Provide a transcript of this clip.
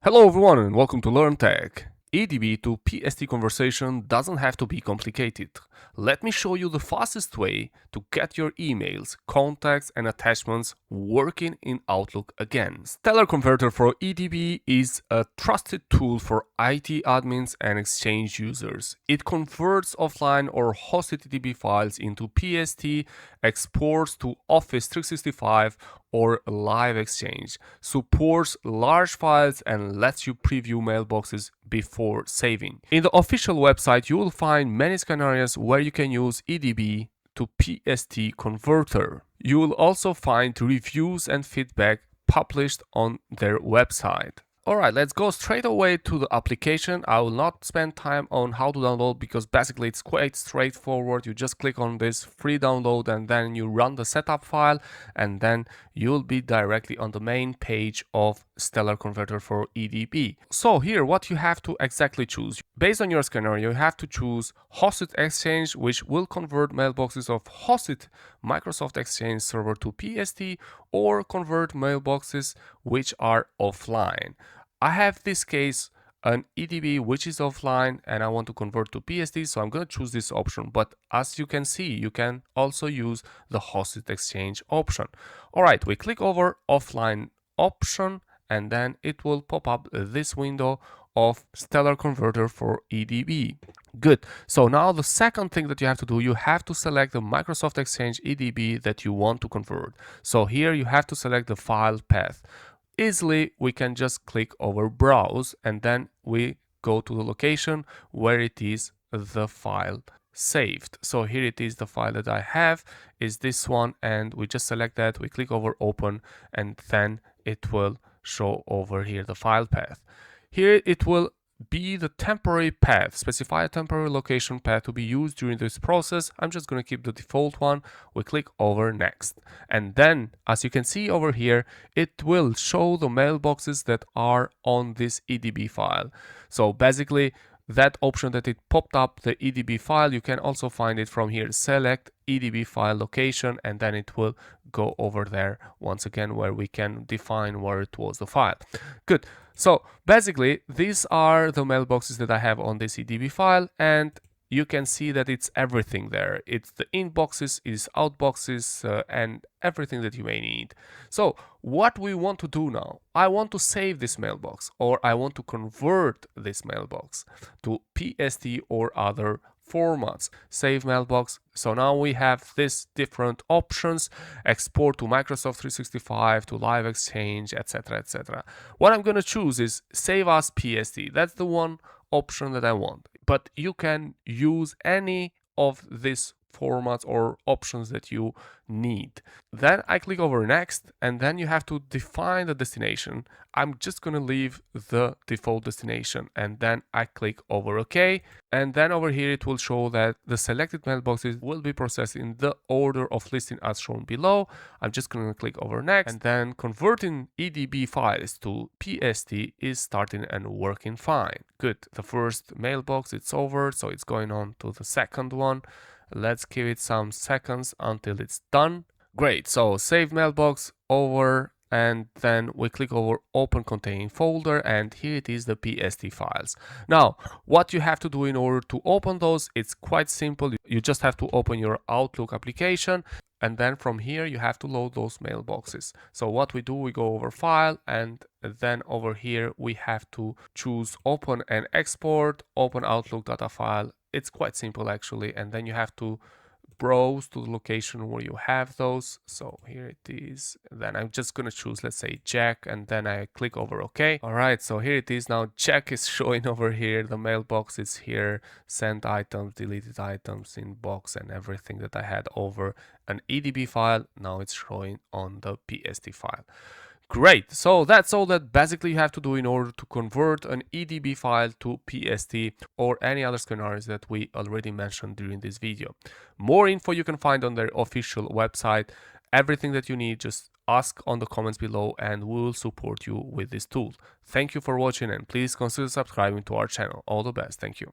Hello everyone and welcome to Learn Tech. EDB to PST conversation doesn't have to be complicated. Let me show you the fastest way to get your emails, contacts and attachments working in Outlook again. Stellar Converter for EDB is a trusted tool for IT admins and Exchange users. It converts offline or hosted EDB files into PST, exports to Office 365 or Live Exchange, supports large files and lets you preview mailboxes before saving. In the official website, you will find many scenarios where you can use EDB to PST converter. You will also find reviews and feedback published on their website. Alright, let's go straight away to the application. I will not spend time on how to download because basically it's quite straightforward. You just click on this free download and then you run the setup file and then you'll be directly on the main page of Stellar Converter for EDB. So here what you have to exactly choose. Based on your scenario, you have to choose hosted Exchange, which will convert mailboxes of hosted Microsoft Exchange server to PST, or convert mailboxes which are offline. I have this case an EDB which is offline and I want to convert to PST, so I'm going to choose this option. But as you can see, you can also use the hosted Exchange option. All right, we click over offline option and then it will pop up this window of Stellar Converter for EDB. Good. So now the second thing that you have to do, you have to select the Microsoft Exchange EDB that you want to convert. So here you have to select the file path. Easily, we can just click over browse and then we go to the location where it is the file saved. So here it is, the file that I have is this one, and we just select that, we click over open, and then it will show over here the file path. Here it will be the temporary path, specify a temporary location path to be used during this process. I'm just going to keep the default one. We click over next. And then, as you can see over here, it will show the mailboxes that are on this EDB file. So basically, that option that it popped up, the EDB file, you can also find it from here. Select EDB file location, and then it will go over there once again where we can define where it was the file. Good. So basically, these are the mailboxes that I have on this EDB file, and you can see that it's everything there. It's the inboxes, it's outboxes, and everything that you may need. So what we want to do now, I want to save this mailbox, or I want to convert this mailbox to PST or other formats. Save mailbox. So now we have these different options: export to Microsoft 365, to Live Exchange, etc., etc. What I'm going to choose is save as PST. That's the one option that I want, but you can use any of these formats or options that you need. Then I click over next, and then you have to define the destination. I'm just going to leave the default destination, and then I click over OK, and then over here it will show that the selected mailboxes will be processed in the order of listing as shown below. I'm just going to click over next, and then converting EDB files to PST is starting and working fine. Good. The first mailbox, it's over, so it's going on to the second one. Let's give it some seconds until it's done. Great, so save mailbox over, and then we click over open containing folder, and here it is, the PST files. Now, what you have to do in order to open those, it's quite simple. You just have to open your Outlook application, and then from here you have to load those mailboxes. So what we do, we go over file, and then over here we have to choose open and export, open Outlook data file. It's quite simple actually, and then you have to browse to the location where you have those. So here it is. Then I'm just going to choose, let's say, Jack, and then I click over OK. All right, so here it is. Now Jack is showing over here. The mailbox is here, sent items, deleted items, inbox, and everything that I had over an EDB file. Now it's showing on the PST file. Great, so that's all that basically you have to do in order to convert an EDB file to PST or any other scenarios that we already mentioned during this video. More info you can find on their official website. Everything that you need, just ask on the comments below and we will support you with this tool. Thank you for watching, and please consider subscribing to our channel. All the best. Thank you.